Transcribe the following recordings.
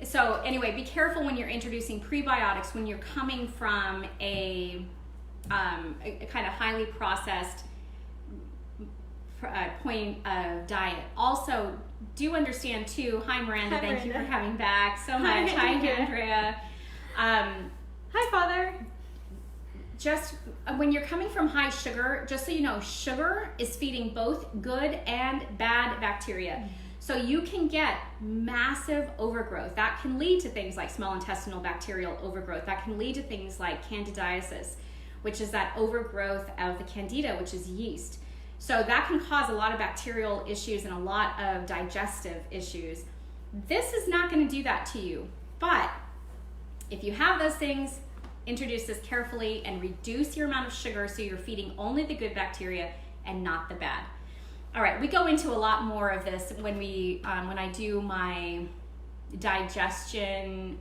So anyway, be careful when you're introducing prebiotics when you're coming from a kind of highly processed point of diet. Also, do understand too. Hi Miranda, thank you for coming back so much. Hi Andrea. Hi Father. Just when you're coming from high sugar, just so you know, sugar is feeding both good and bad bacteria. So you can get massive overgrowth. That can lead to things like small intestinal bacterial overgrowth. That can lead to things like candidiasis, which is that overgrowth of the candida, which is yeast. So that can cause a lot of bacterial issues and a lot of digestive issues. This is not going to do that to you. But if you have those things, introduce this carefully and reduce your amount of sugar so you're feeding only the good bacteria and not the bad. All right, we go into a lot more of this when when I do my digestion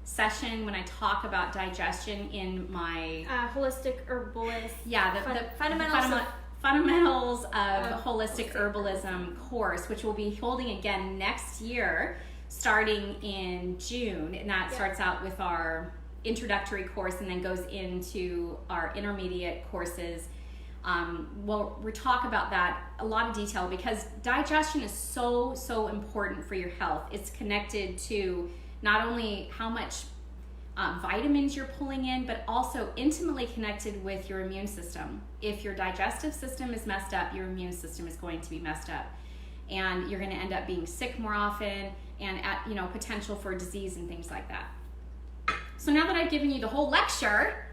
session, when I talk about digestion in my holistic herbalist. Yeah, the fundamentals of holistic herbalism course, which we'll be holding again next year, starting in June, and that starts out with our introductory course and then goes into our intermediate courses. We'll talk about that a lot of detail because digestion is so important for your health. It's connected to not only how much vitamins you're pulling in, but also intimately connected with your immune system. If your digestive system is messed up, your immune system is going to be messed up, and you're going to end up being sick more often and at potential for disease and things like that. So now that I've given you the whole lecture,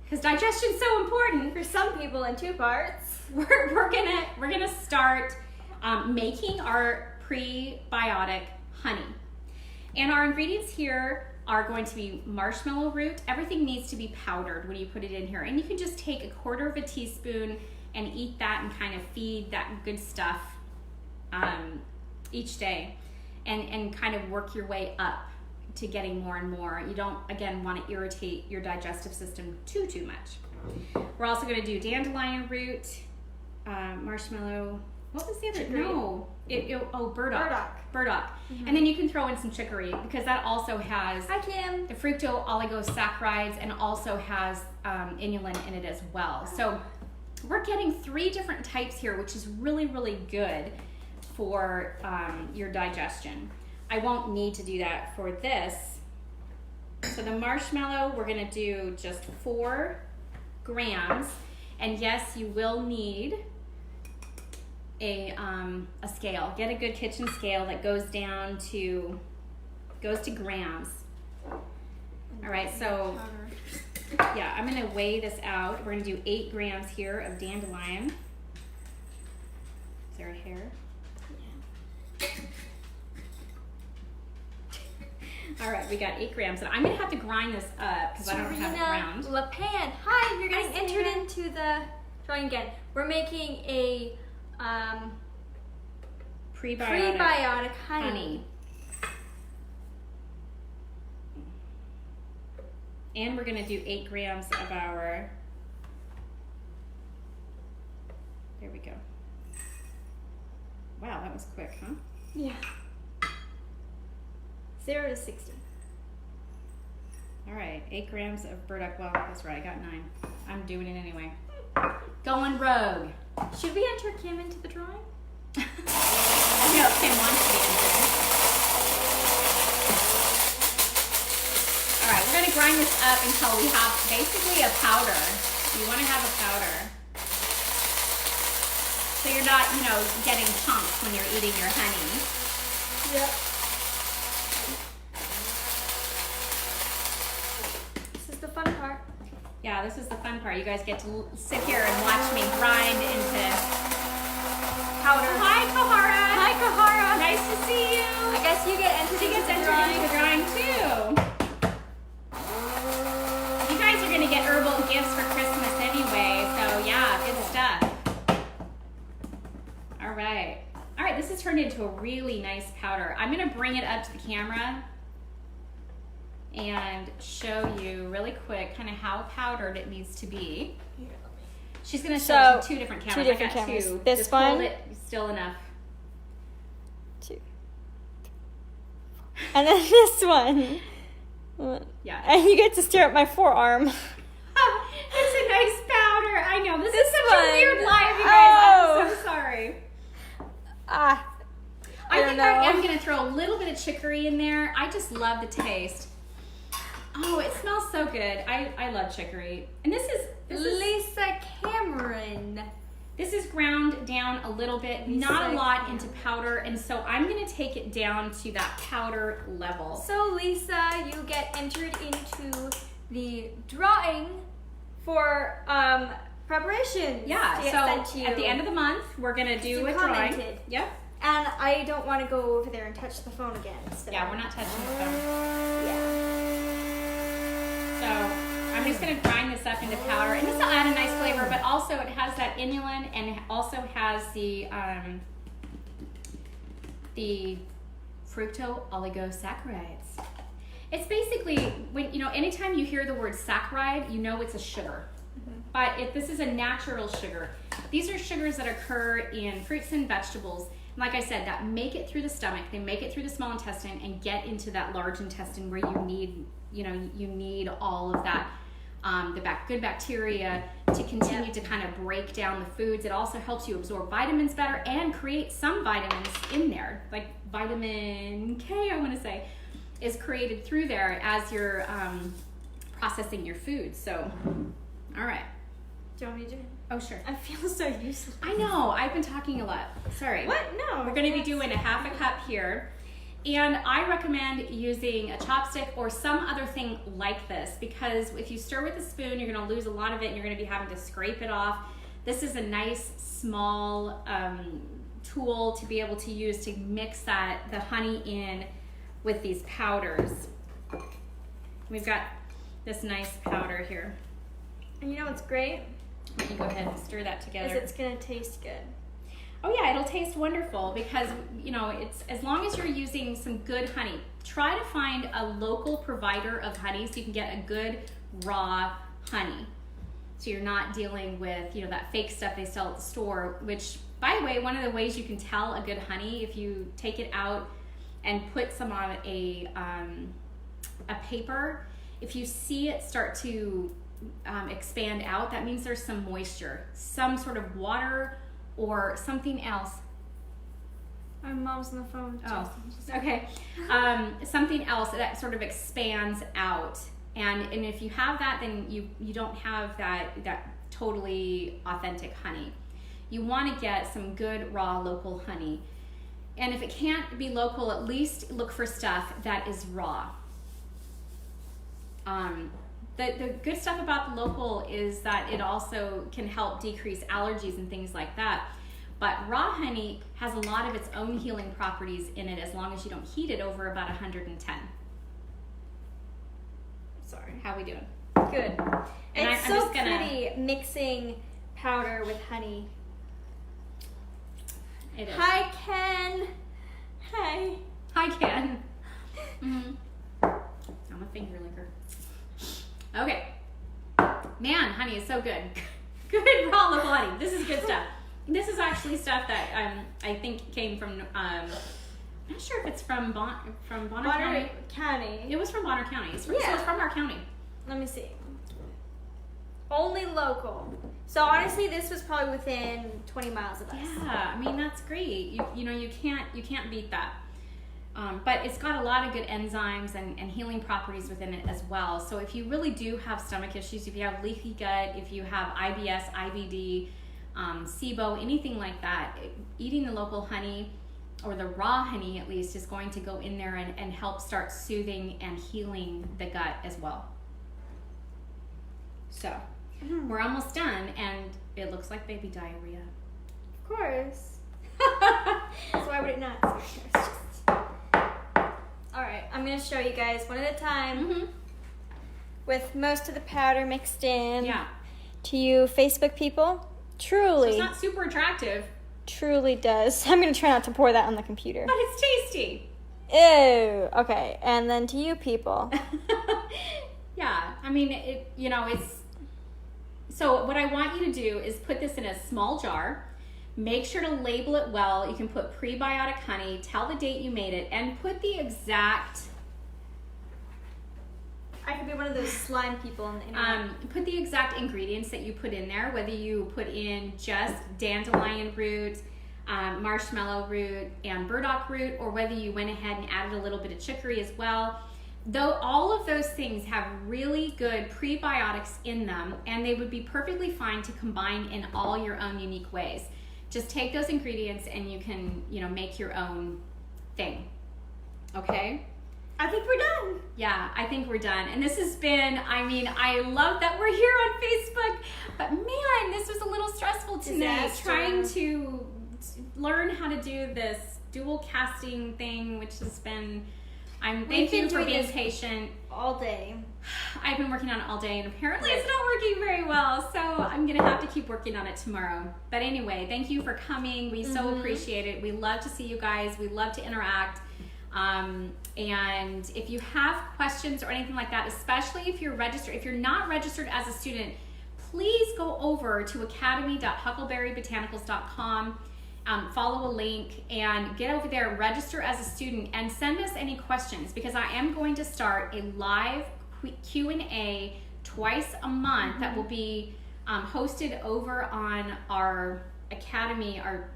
because digestion is so important for some people in 2 parts, we're gonna start making our prebiotic honey. And our ingredients here are going to be marshmallow root. Everything needs to be powdered when you put it in here. And you can just take 1/4 of a teaspoon and eat that and kind of feed that good stuff each day and kind of work your way up to getting more and more. You don't, again, want to irritate your digestive system too much. We're also going to do dandelion root, marshmallow. What was the other? Chicory. No. Burdock. Mm-hmm. And then you can throw in some chicory because that also has the fructooligosaccharides and also has inulin in it as well. So we're getting 3 different types here, which is really, really good for your digestion. I won't need to do that for this. So the marshmallow, we're going to do just 4 grams. And yes, you will need a scale. Get a good kitchen scale that goes to grams. All right, so yeah, I'm going to weigh this out. We're going to do 8 grams here of dandelion. Is there a hair? Yeah. All right, we got 8 grams, and I'm gonna have to grind this up because I don't have it ground. LaPan, hi, you're getting entered into the drawing again. We're making a prebiotic honey. And we're gonna do 8 grams of our, there we go. Wow, that was quick, huh? Yeah. 0 to 60. All right, 8 grams of burdock. Well, that's right, I got 9. I'm doing it anyway. Going rogue. Should we enter Kim into the drawing? I know Kim wants to be entered. All right, we're gonna grind this up until we have basically a powder. You wanna have a powder. So you're not, getting chunks when you're eating your honey. Yep. Yeah, this is the fun part. You guys get to sit here and watch me grind into powder. Hi, Kahara. Hi, Kahara. Nice to see you. I guess you get entered into the drawing too. You guys are going to get herbal gifts for Christmas anyway, so yeah, good stuff. All right. All right, this has turned into a really nice powder. I'm going to bring it up to the camera and show you really quick kind of how powdered it needs to be. She's going to show us 2 different cameras. 2 different cameras. 2. This Just one. hold it still enough. 2. And then this one. Yeah. And you get to stare at my forearm. It's a nice powder. I know. This is such one. a weird live, you guys. I'm so sorry. I think I am going to throw a little bit of chicory in there. I just love the taste. Oh, it smells so good. I love chicory. And this is Lisa Cameron. This is ground down a little bit, not a lot into powder, and so I'm going to take it down to that powder level. So Lisa, you get entered into the drawing for preparation. Yeah, so at the end of the month, we're going to do a drawing. Yep. And I don't want to go over there and touch the phone again. So. Yeah, we're not touching the phone. Yeah. So I'm just going to grind this up into powder, and this will add a nice flavor, but also it has that inulin, and it also has the fructooligosaccharides. It's basically, when anytime you hear the word saccharide, you know it's a sugar. Mm-hmm. But this is a natural sugar. These are sugars that occur in fruits and vegetables. Like I said, that make it through the stomach, they make it through the small intestine and get into that large intestine where you need all of that, good bacteria to continue to kind of break down the foods. It also helps you absorb vitamins better and create some vitamins in there, like vitamin K, I want to say, is created through there as you're processing your food. So, all right. Do you want me to do it? Oh, sure. I feel so useless. I know. I've been talking a lot. Sorry. What? No. We're going to be doing a half a cup here. And I recommend using a chopstick or some other thing like this, because if you stir with a spoon, you're going to lose a lot of it and you're going to be having to scrape it off. This is a nice small tool to be able to use to mix the honey in with these powders. We've got this nice powder here. And you know what's great? You go ahead and stir that together. It's going to taste good. Oh yeah, it'll taste wonderful because, it's as long as you're using some good honey. Try to find a local provider of honey so you can get a good raw honey. So you're not dealing with, that fake stuff they sell at the store, which, by the way, one of the ways you can tell a good honey, if you take it out and put some on a paper, if you see it start to expand out, that means there's some moisture, some sort of water or something else. My mom's on the phone. Oh, okay. Something else that sort of expands out, and if you have that, then you don't have that totally authentic honey. You want to get some good raw local honey, and if it can't be local, at least look for stuff that is raw. The good stuff about the local is that it also can help decrease allergies and things like that. But raw honey has a lot of its own healing properties in it as long as you don't heat it over about 110. Sorry. How we doing? Good. And it's so pretty mixing powder with honey. It is. Hi, Ken. Hi. Hi, Ken. Mm-hmm. I'm a finger licker. Okay. Man, honey is so good. Good raw local honey. This is good stuff. This is actually stuff that I think came from, I'm not sure if it's from Bonner County. It was from Bonner County. So it's from our county. Let me see. Only local. So honestly, this was probably within 20 miles of us. Yeah, I mean, that's great. You can't beat that. But it's got a lot of good enzymes and healing properties within it as well. So if you really do have stomach issues, if you have leaky gut, if you have IBS, IBD, SIBO, anything like that, eating the local honey, or the raw honey at least, is going to go in there and help start soothing and healing the gut as well. So we're almost done, and it looks like baby diarrhea. Of course. So why would it not? Alright, I'm going to show you guys one at a time with most of the powder mixed in. Yeah. To you Facebook people, truly. So it's not super attractive. Truly does. I'm going to try not to pour that on the computer. But it's tasty. Ew. Okay, and then to you people. Yeah, I mean, it's... So what I want you to do is put this in a small jar, Make sure to label it well. You can put prebiotic honey, tell the date you made it, and put the exact... I could be one of those slime people on the internet. Put the exact ingredients that you put in there, whether you put in just dandelion root, marshmallow root, and burdock root, or whether you went ahead and added a little bit of chicory as well. Though all of those things have really good prebiotics in them, and they would be perfectly fine to combine in all your own unique ways. Just take those ingredients and you can, make your own thing. Okay? I think we're done. Yeah, I think we're done. And this has been, I love that we're here on Facebook, but man, this was a little stressful tonight, trying to learn how to do this dual casting thing, which has been, thank you for being patient. All day. I've been working on it all day, and apparently it's not working very well, so I'm going to have to keep working on it tomorrow. But anyway, thank you for coming. We so appreciate it. We love to see you guys. We love to interact. And if you have questions or anything like that, especially if you're registered, if you're not registered as a student, please go over to academy.huckleberrybotanicals.com, follow a link and get over there, register as a student, and send us any questions, because I am going to start a live Q&A twice a month that will be hosted over on our academy, our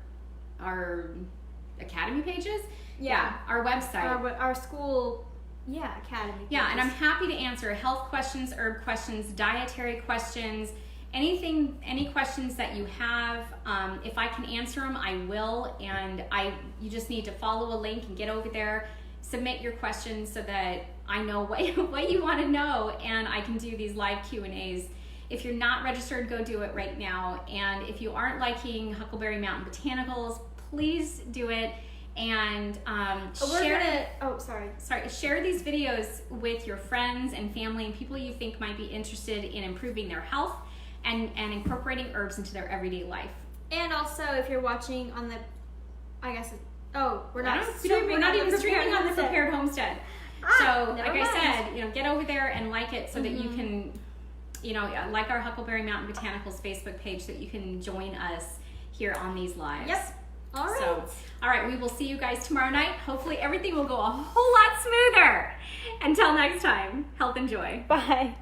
academy pages. Yeah, our website. Our school, academy pages. Yeah, and I'm happy to answer health questions, herb questions, dietary questions, any questions that you have. If I can answer them, I will. And you just need to follow a link and get over there, submit your questions so that I know what you want to know, and I can do these live Q&As. If you're not registered, go do it right now. And if you aren't liking Huckleberry Mountain Botanicals, please do it. And share these videos with your friends and family and people you think might be interested in improving their health and incorporating herbs into their everyday life. And also, if you're watching on the, we're not even streaming on the Prepared Homestead. So, like I said, get over there and like it so that you can, like our Huckleberry Mountain Botanicals Facebook page, so that you can join us here on these lives. Yep. All right. So, all right, we will see you guys tomorrow night. Hopefully everything will go a whole lot smoother. Until next time, health and joy. Bye.